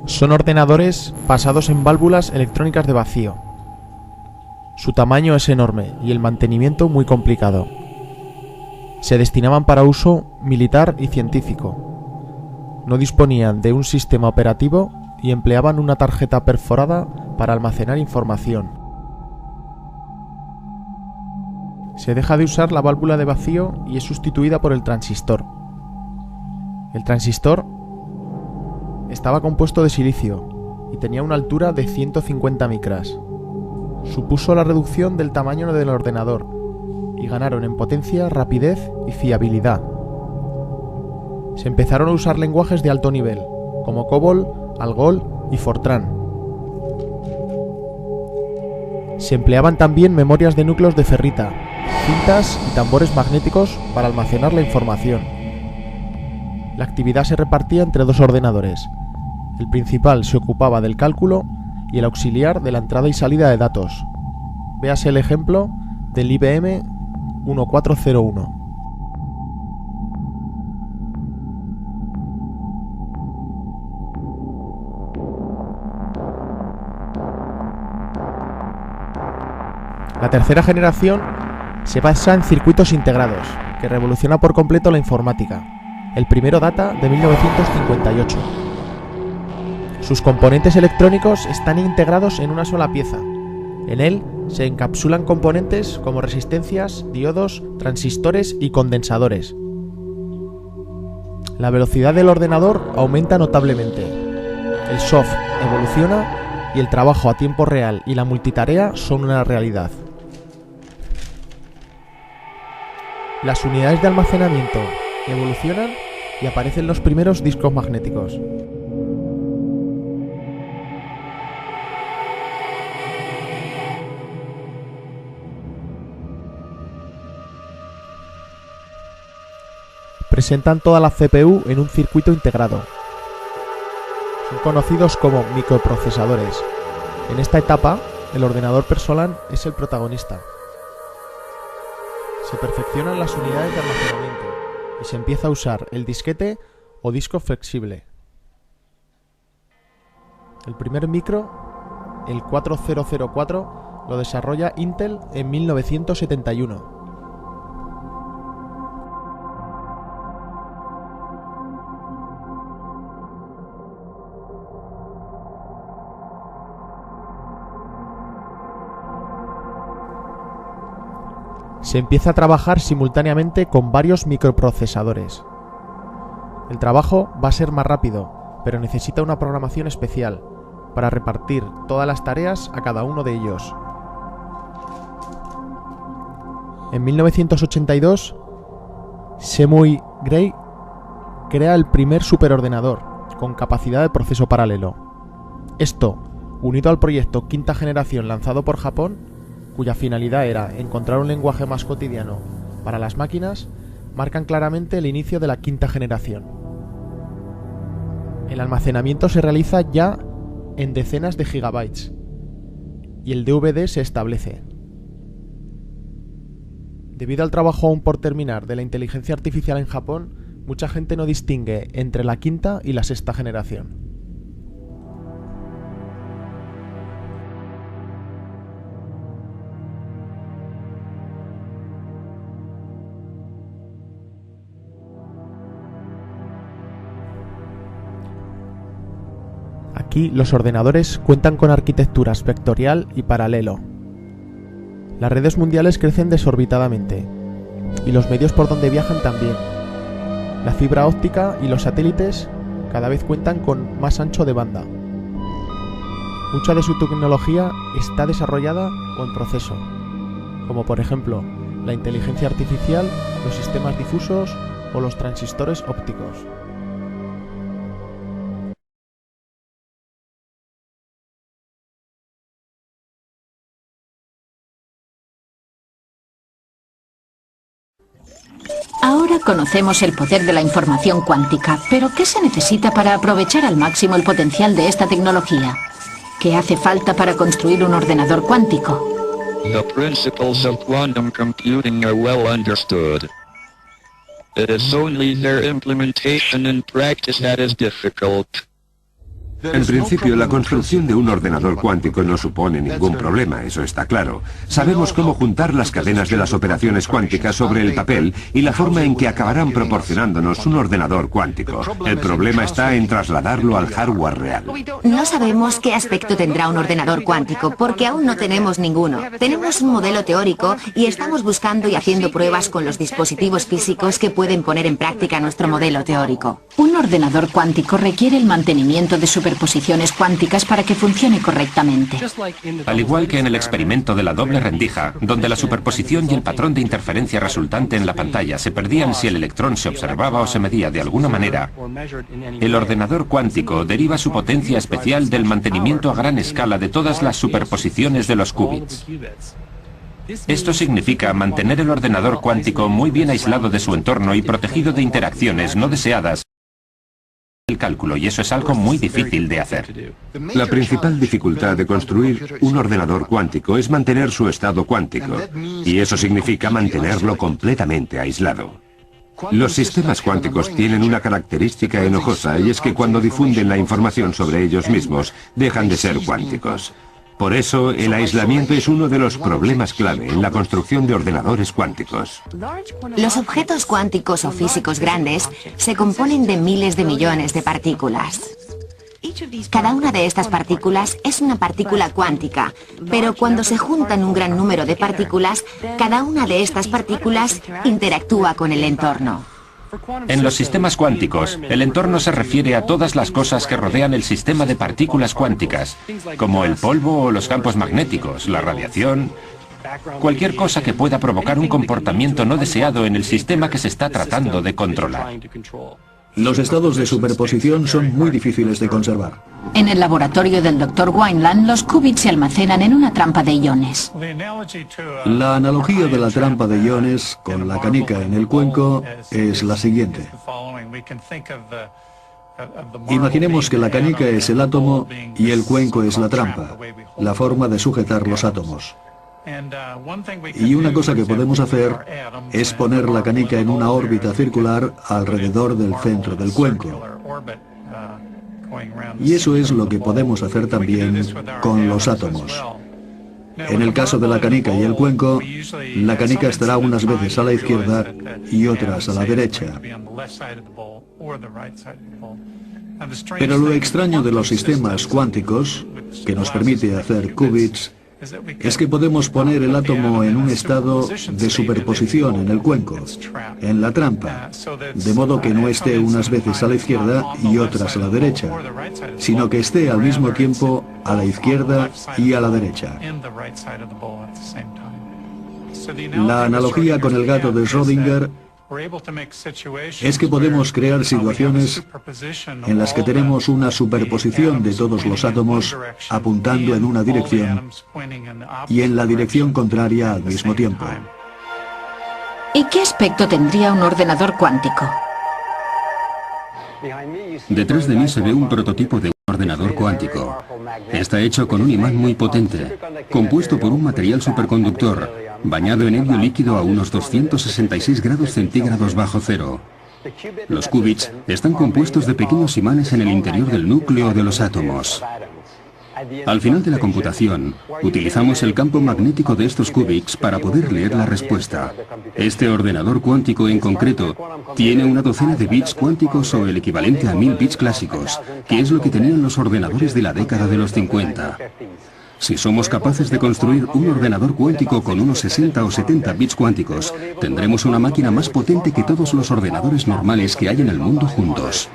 Son ordenadores basados en válvulas electrónicas de vacío. Su tamaño es enorme y el mantenimiento muy complicado. Se destinaban para uso militar y científico. No disponían de un sistema operativo y empleaban una tarjeta perforada para almacenar información. Se deja de usar la válvula de vacío y es sustituida por el transistor. El transistor estaba compuesto de silicio y tenía una altura de 150 micras. Supuso la reducción del tamaño del ordenador y ganaron en potencia, rapidez y fiabilidad. Se empezaron a usar lenguajes de alto nivel, como COBOL, ALGOL y FORTRAN. Se empleaban también memorias de núcleos de ferrita, cintas y tambores magnéticos para almacenar la información. La actividad se repartía entre dos ordenadores. El principal se ocupaba del cálculo y el auxiliar de la entrada y salida de datos. Véase el ejemplo del IBM 1401. La tercera generación se basa en circuitos integrados, que revoluciona por completo la informática. El primero data de 1958. Sus componentes electrónicos están integrados en una sola pieza. En él se encapsulan componentes como resistencias, diodos, transistores y condensadores. La velocidad del ordenador aumenta notablemente. El soft evoluciona y el trabajo a tiempo real y la multitarea son una realidad. Las unidades de almacenamiento evolucionan y aparecen los primeros discos magnéticos. Presentan toda la CPU en un circuito integrado. Son conocidos como microprocesadores. En esta etapa, el ordenador personal es el protagonista. Se perfeccionan las unidades de almacenamiento y se empieza a usar el disquete o disco flexible. El primer micro, el 4004, lo desarrolla Intel en 1971. Se empieza a trabajar simultáneamente con varios microprocesadores. El trabajo va a ser más rápido, pero necesita una programación especial para repartir todas las tareas a cada uno de ellos. En 1982, Seymour Gray crea el primer superordenador con capacidad de proceso paralelo. Esto, unido al proyecto Quinta Generación lanzado por Japón, cuya finalidad era encontrar un lenguaje más cotidiano para las máquinas, marcan claramente el inicio de la quinta generación. El almacenamiento se realiza ya en decenas de gigabytes y el DVD se establece. Debido al trabajo aún por terminar de la inteligencia artificial en Japón, mucha gente no distingue entre la quinta y la sexta generación. Aquí los ordenadores cuentan con arquitecturas vectorial y paralelo. Las redes mundiales crecen desorbitadamente y los medios por donde viajan también. La fibra óptica y los satélites cada vez cuentan con más ancho de banda. Mucha de su tecnología está desarrollada o en proceso, como por ejemplo la inteligencia artificial, los sistemas difusos o los transistores ópticos. Ahora conocemos el poder de la información cuántica, pero ¿qué se necesita para aprovechar al máximo el potencial de esta tecnología? ¿Qué hace falta para construir un ordenador cuántico? The principles of quantum computing are well understood. It is only their implementation in practice that is difficult. En principio, la construcción de un ordenador cuántico no supone ningún problema, eso está claro. Sabemos cómo juntar las cadenas de las operaciones cuánticas sobre el papel y la forma en que acabarán proporcionándonos un ordenador cuántico. El problema está en trasladarlo al hardware real. No sabemos qué aspecto tendrá un ordenador cuántico, porque aún no tenemos ninguno. Tenemos un modelo teórico y estamos buscando y haciendo pruebas con los dispositivos físicos que pueden poner en práctica nuestro modelo teórico. Un ordenador cuántico requiere el mantenimiento de superposiciones cuánticas para que funcione correctamente. Al igual que en el experimento de la doble rendija, donde la superposición y el patrón de interferencia resultante en la pantalla se perdían si el electrón se observaba o se medía de alguna manera, el ordenador cuántico deriva su potencia especial del mantenimiento a gran escala de todas las superposiciones de los qubits. Esto significa mantener el ordenador cuántico muy bien aislado de su entorno y protegido de interacciones no deseadas el cálculo, y eso es algo muy difícil de hacer. La principal dificultad de construir un ordenador cuántico es mantener su estado cuántico, y eso significa mantenerlo completamente aislado. Los sistemas cuánticos tienen una característica enojosa, y es que cuando difunden la información sobre ellos mismos, dejan de ser cuánticos. Por eso, el aislamiento es uno de los problemas clave en la construcción de ordenadores cuánticos. Los objetos cuánticos o físicos grandes se componen de miles de millones de partículas. Cada una de estas partículas es una partícula cuántica, pero cuando se juntan un gran número de partículas, cada una de estas partículas interactúa con el entorno. En los sistemas cuánticos, el entorno se refiere a todas las cosas que rodean el sistema de partículas cuánticas, como el polvo o los campos magnéticos, la radiación, cualquier cosa que pueda provocar un comportamiento no deseado en el sistema que se está tratando de controlar. Los estados de superposición son muy difíciles de conservar. En el laboratorio del Dr. Wineland, los qubits se almacenan en una trampa de iones. La analogía de la trampa de iones con la canica en el cuenco es la siguiente. Imaginemos que la canica es el átomo y el cuenco es la trampa, la forma de sujetar los átomos. Y una cosa que podemos hacer es poner la canica en una órbita circular alrededor del centro del cuenco. Y eso es lo que podemos hacer también con los átomos. En el caso de la canica y el cuenco, la canica estará unas veces a la izquierda y otras a la derecha. Pero lo extraño de los sistemas cuánticos, que nos permite hacer qubits, es que podemos poner el átomo en un estado de superposición en el cuenco, en la trampa, de modo que no esté unas veces a la izquierda y otras a la derecha, sino que esté al mismo tiempo a la izquierda y a la derecha. La analogía con el gato de Schrödinger es que podemos crear situaciones en las que tenemos una superposición de todos los átomos apuntando en una dirección y en la dirección contraria al mismo tiempo. ¿Y qué aspecto tendría un ordenador cuántico? Detrás de mí se ve un prototipo de un ordenador cuántico. Está hecho con un imán muy potente, compuesto por un material superconductor, bañado en helio líquido a unos 266 grados centígrados bajo cero. Los qubits están compuestos de pequeños imanes en el interior del núcleo de los átomos. Al final de la computación, utilizamos el campo magnético de estos qubits para poder leer la respuesta. Este ordenador cuántico en concreto tiene una docena de bits cuánticos o el equivalente a 1000 bits clásicos, que es lo que tenían los ordenadores de la década de los 50. Si somos capaces de construir un ordenador cuántico con unos 60 o 70 bits cuánticos, tendremos una máquina más potente que todos los ordenadores normales que hay en el mundo juntos.